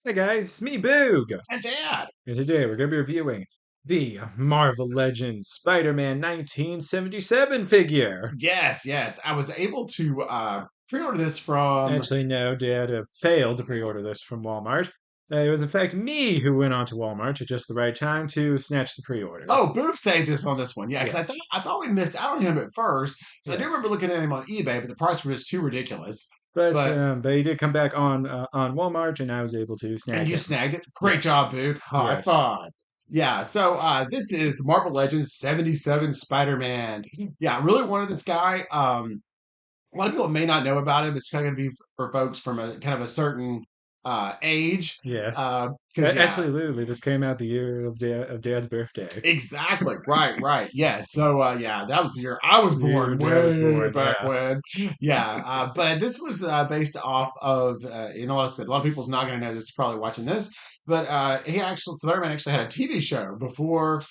Hey guys, it's me, Boog! And Dad. And today we're going to be reviewing the Marvel Legends Spider-Man 1977 figure. Yes, yes. I was able to pre-order this from. Actually, no, Dad failed to pre-order this from Walmart. It was in fact me who went on to Walmart at just the right time to snatch the pre-order. Oh, Boog saved us on this one. Yeah, because I thought Yes, I thought we missed out on him at first. Because I do yes. remember looking at him on eBay, but the price was too ridiculous. But But he did come back on Walmart, and I was able to and snag you him. snagged it. Great Yes, job, Boog. High yes. five. Yeah, so this is the Marvel Legends 77 Spider-Man. Yeah, I really wanted this guy. A lot of people may not know about him. It's kind of going to be for folks from a kind of a certain age. Yes. Because yeah, Actually, literally, this came out the year of Dad's birthday. exactly. Right, right. Yes. So yeah, that was the year I was The year born, Dad was way born, back yeah. when. Yeah. But this was based off of you know what I said, a lot of people's not gonna know this, probably watching this. But Spider-Man actually had a TV show before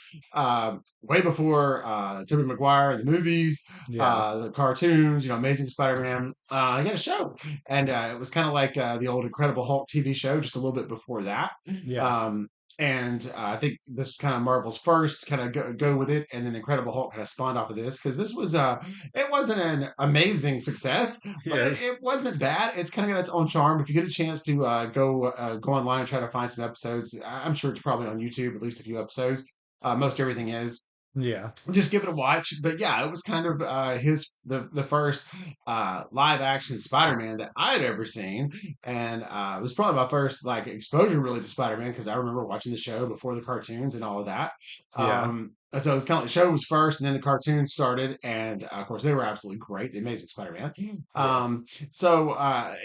way before Tobey Maguire and the movies, Yeah. the cartoons, Amazing Spider-Man. He had a show. And it was kind of like the old Incredible Hulk TV show, just a little bit before that. Yeah. Um, and I think this was kind of Marvel's first kind of go with it, and then Incredible Hulk kind of spawned off of this because this was it wasn't an amazing success, but Yes. it wasn't bad. It's kind of got its own charm. If you get a chance to go online and try to find some episodes, I'm sure it's probably on YouTube, at least a few episodes. Most everything is Yeah. just give it a watch. But yeah, it was kind of the first live action Spider-Man that I had ever seen, and it was probably my first like exposure really to Spider-Man because I remember watching the show before the cartoons and all of that. Yeah. So it was kind of the show was first, and then the cartoons started, and of course they were absolutely great. The Amazing Spider-Man. Yes.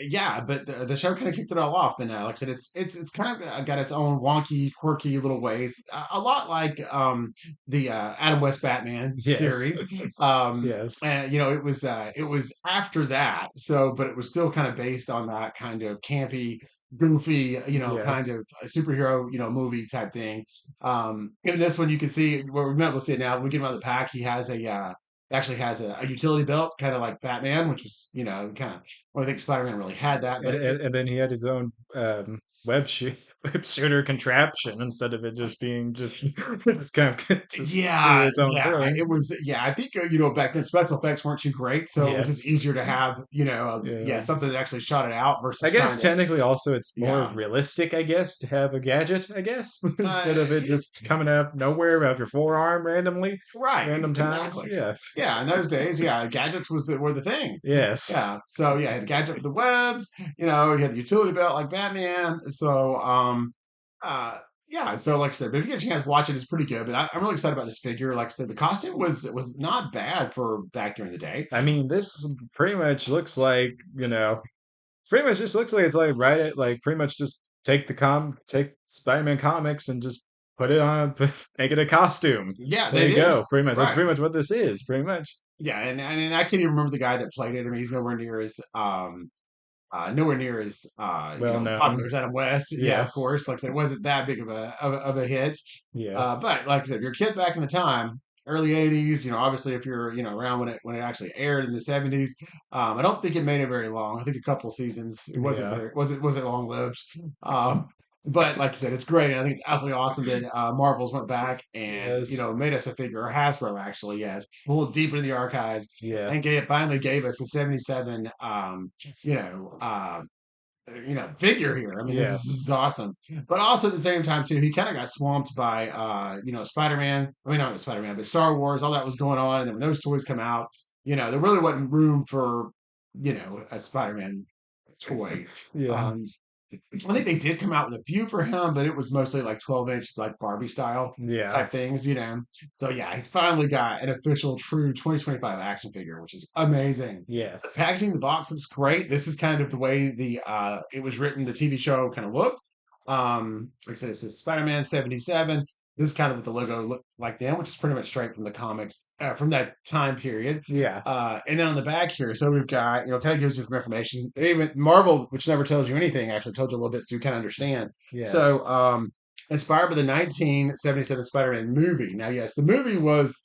Yeah, but the show kind of kicked it all off, and like I said, it's kind of got its own wonky, quirky little ways, a lot like the Adam West Batman Yes. series. Yes. And it was after that, so but it was still kind of based on that kind of campy, goofy, kind Yes. of superhero, movie type thing. In this one, you can see where we're able to see it now. When we get him out of the pack, he has actually has a utility belt, kind of like Batman, which was kind of. I don't think Spider-Man really had that, but And then he had his own web shooter contraption instead of it just being just it's kind of just do yeah, its own yeah, thing. it was. Yeah, I think back then special effects weren't too great, so it was just Yes. easier to have Yeah. something that actually shot it out I versus guess trying to technically also it's more yeah. realistic, I guess, to have a gadget, I guess, Uh, instead of it just coming out of nowhere out of your forearm randomly, right, random times. exactly. Yeah. Yeah, in those days, yeah, gadgets were the thing. Yes. Yeah, so yeah, you had a gadget for the webs. You had the utility belt like Batman. So uh, yeah, so like I said, but if you get a chance to watch it, it's pretty good. But I'm really excited about this figure. Like I said, the costume was not bad for back during the day. I mean, this pretty much looks like, pretty much just looks like it's like right at like pretty much just take Spider-Man comics and just put it on, make it a costume. Yeah, There they you did. go. Pretty much. That's Right. pretty much what this is, pretty much. Yeah, and I can't even remember the guy that played it. I mean, he's nowhere near as Well popular known. as Adam West. Yeah, of Yes. course. Like I said, it wasn't that big of a hit. Yes. But like I said, if you're a kid back in the time, early '80s, obviously if you're around when it actually aired in the '70s, I don't think it made it very long. I think a couple seasons. It wasn't Yeah. very wasn't long lived. Um, but like I said, it's great, and I think it's absolutely awesome that Marvel's went back and Yes. made us a figure. Or Hasbro actually, yes, pulled deep into the archives Yeah. and finally gave us a '77. You know, figure here. I mean, Yeah. this is awesome. But also at the same time too, he kind of got swamped by Spider-Man. I mean, not Spider-Man, but Star Wars. All that was going on, and then when those toys come out, there really wasn't room for a Spider-Man toy. Yeah. Um, I think they did come out with a few for him, but it was mostly like 12-inch, like Barbie style Yeah. type things. So yeah, he's finally got an official, true 2025 action figure, which is amazing. The Yes. packaging in the box looks great. This is kind of the way the it was written, the TV show kind of looked. Like I said, it says Spider-Man 77. This is kind of what the logo looked like then, which is pretty much straight from the comics from that time period. Yeah. And then on the back here, so we've got, kind of gives you some information. Even Marvel, which never tells you anything, actually told you a little bit so you kind of understand. Yes. So, inspired by the 1977 Spider-Man movie. Now, yes, the movie was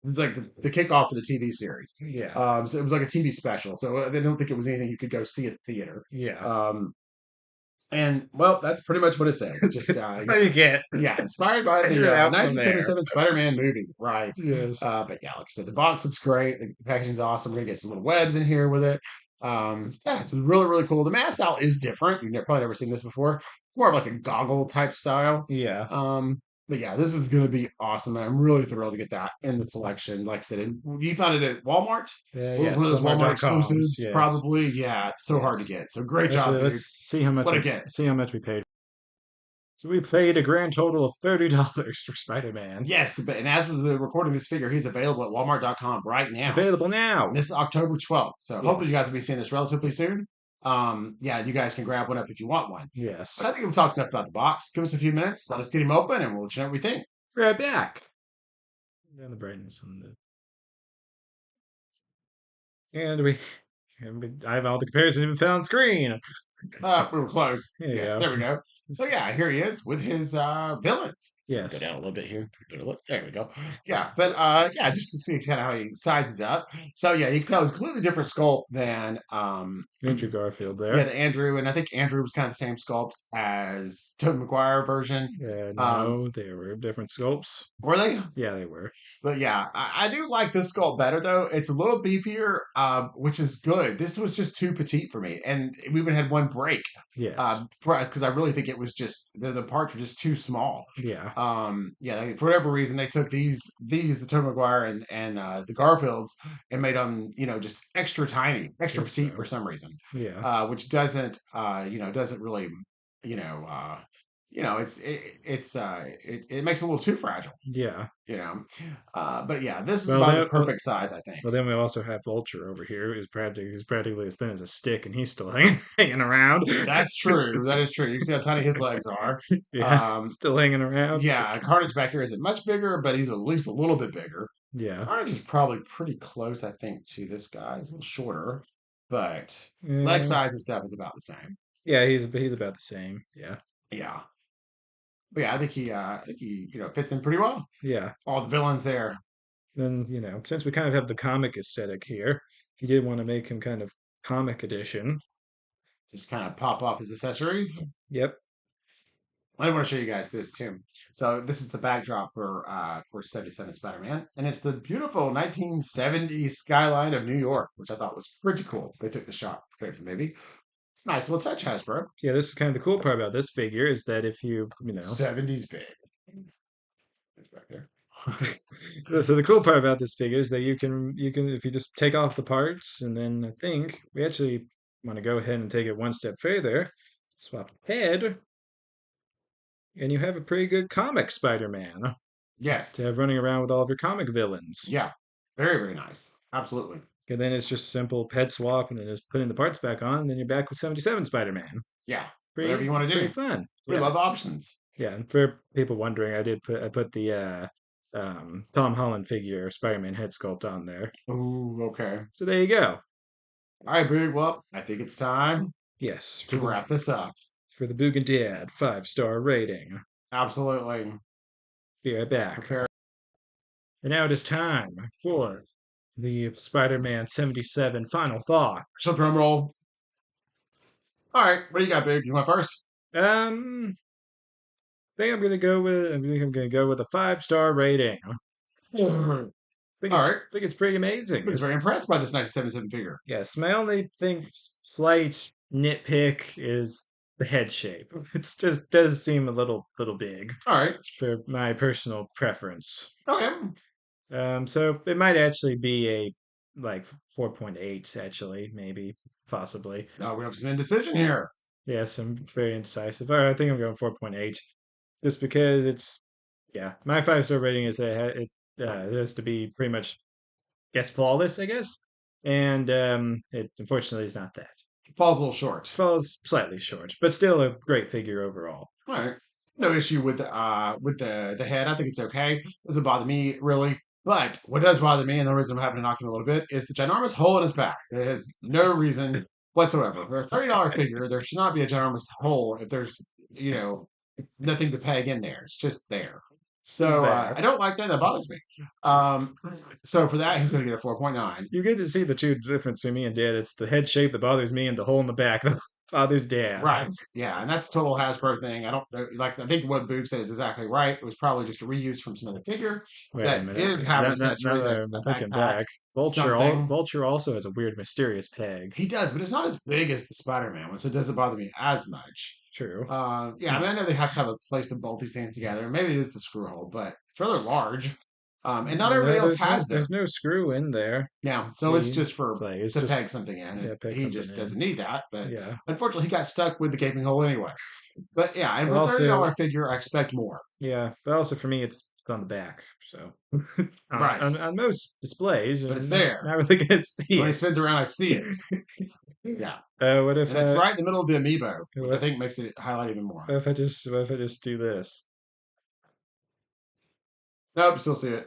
it's like the kickoff of the TV series. Yeah. So it was like a TV special. So I don't think it was anything you could go see at the theater. Yeah. Um, And well, that's pretty much what it said. Just That's how you get. yeah, inspired by Figure the it out from there. 1977 Spider-Man movie, right? Yes. But yeah, like I said, the box looks great. The packaging's awesome. We're gonna get some little webs in here with it. Yeah, it's really, really cool. The mask style is different. You've probably never seen this before. It's more of like a goggle type style. Yeah. But yeah, this is gonna be awesome. And I'm really thrilled to get that in the collection. Like I said, you found it at Walmart. Yes. One of those Walmart Walmart.coms. exclusives, Yes. probably. Yeah, it's so hard to Yes. get. So great job, Actually, dude. let's see how much What a we get. paid. So we paid a grand total of $30 for Spider-Man. Yes, but and as of the recording this figure, he's available at Walmart.com right now. Available now. This is October 12th. So hopefully you Yes. guys will be seeing this relatively soon. Yeah, you guys can grab one up if you want one. Yes. But I think we've talked enough about the box. Give us a few minutes. Let us get him open and we'll let you know what we think. Right back. Down the brightness on I have all the comparisons even found on screen. We were close. There you Yes, go. there we go. So yeah, here he is with his villains. So go Yes. down a little bit here. There we go. Yeah, but yeah, just to see kind of how he sizes up. So yeah, you can tell it's a completely different sculpt than Andrew Garfield yeah, there. the Andrew, and I think Andrew was kind of the same sculpt as Tobey Maguire version. No, they were different sculpts. Were they? Yeah, they were. But yeah, I do like this sculpt better though. It's a little beefier, which is good. This was just too petite for me, and we even had one break. Yes. Because I really think it was just the parts were just too small. Yeah. Yeah, for whatever reason, they took the Tobey Maguire and the Garfields and made them, just extra tiny, extra Guess petite for so. some reason. Yeah. Which doesn't really, you know, uh, it makes it a little too fragile. Yeah. You know, but yeah, this is Well, about the that, perfect size, I think. well, then we also have Vulture over here, who's practically as thin as a stick, and he's still hanging around. That's true. That is true. You can see how tiny his legs are. Yeah, Um, still hanging around. yeah, Carnage back here isn't much bigger, but he's at least a little bit bigger. Yeah. Carnage is probably pretty close, I think, to this guy. He's a little shorter, but leg Yeah. size and stuff is about the same. Yeah, he's about the same. Yeah. Yeah, but yeah, I think he, fits in pretty well. Yeah. All the villains there. Then, since we kind of have the comic aesthetic here, if you did want to make him kind of comic edition. Just kind of pop off his accessories. Yep. I want to show you guys this too. So this is the backdrop for 77 Spider-Man, and it's the beautiful 1970s skyline of New York, which I thought was pretty cool. They took the shot straight from the movie. Nice little touch, Hasbro. Yeah, this is kind of the cool part about this figure is that if you 70s big. It's back there. so the cool part about this figure is that you can if you just take off the parts and then I think we actually want to go ahead and take it one step further, swap the head, and you have a pretty good comic Spider-Man to Yes. have running around with all of your comic villains. Yeah. Very, very nice. Absolutely. And then it's just simple head swap and then just putting the parts back on, and then you're back with 77 Spider-Man. Yeah. Pretty Whatever you easy, want to pretty do. fun. We Yeah. love options. Yeah, and for people wondering, I put the Tom Holland figure Spider-Man head sculpt on there. Ooh, okay. So there you go. All right, Big. Well, I think it's time Yes, to wrap this up. for the Boog and Dad 5-star rating. Absolutely. Be right back. Prepare. And now it is time for the Spider-Man 77 final thought. So drum roll. All right, what do you got, Big? You want first? Um, I think I'm gonna go with a 5-star rating. All right. I think it's pretty amazing. I was very impressed by this 1977 figure. Yes, my only slight nitpick is the head shape. It just does seem a little big All right. for my personal preference. Okay. So it might actually be a like 4.8, actually, maybe, possibly. Now we have some indecision here. Yes, I'm very indecisive. All right, I think I'm going 4.8, just because yeah, my 5-star rating is that it has to be pretty much, yes, flawless, I guess. And it unfortunately is not that. Falls a little short. Falls slightly short, but still a great figure overall. All right. No issue with the head. I think it's okay. Doesn't bother me really. But what does bother me, and the reason I'm having to knock him a little bit, is the ginormous hole in his back. It has no reason whatsoever. For a $30 figure, there should not be a ginormous hole if there's, nothing to peg in there. It's just there. So I don't like that. That bothers me. Um, so for that, he's going to get a 4.9. You get to see the two difference between me and Dad. It's the head shape that bothers me and the hole in the back. father's dad. Right. Yeah, and that's a total Hasbro thing. I don't know. Like, I think what Boog said is exactly right. It was probably just a reuse from some other figure Wait a that minute. did have an Now accessory, that that I'm a thinking backpack, back, something. Vulture also has a weird, mysterious peg. He does, but it's not as big as the Spider-Man one, so it doesn't bother me as much. True. Yeah, I Hmm. mean, I know they have to have a place to bolt these things together, and maybe it is the screw hole, but it's rather large. And not everybody else has them. There's no screw in there. Yeah, so it's See, just it's for like it's to just peg something in, yeah, and pick he something just in. doesn't need that. But Yeah. unfortunately, he got stuck with the gaping hole anyway. But yeah, and But for also, $30 figure, I expect more. yeah, but also for me, it's on the back. So Right, on most displays, but and it's not there. really gonna see When he it. spins around, I see it. Yeah, What if and it's right in the middle of the amiibo, which I what, think makes it highlight even more. what if I just do this? Nope, still see it.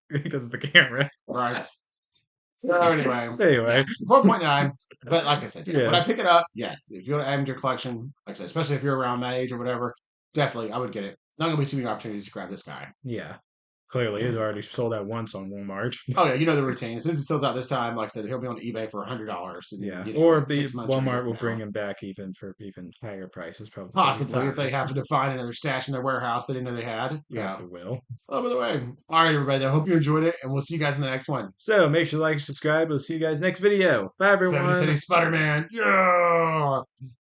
Because of the camera. Right. So anyway, yeah, Anyway, 4.9. But like I said, yeah, when I pick yes, it up, yes, if you want to add into your collection, like I said, especially if you're around my age or whatever, definitely I would get it. Not gonna be too many opportunities to grab this guy. yeah. Clearly, it's already sold out once on Walmart. Oh yeah, you know the routine. As soon as it sells out this time, like I said, he'll be on eBay for $100 in, Yeah, or like the 6 months or a year Walmart from will bring now. him back even for even higher prices, probably Possibly, if 35. they happen to find another stash in their warehouse they didn't know they had. Yeah. Probably will. Oh, by the way, all right, everybody. I hope you enjoyed it, and we'll see you guys in the next one. So make sure to like, subscribe. We'll see you guys next video. Bye, 70 City everyone. Spider Man. Yeah.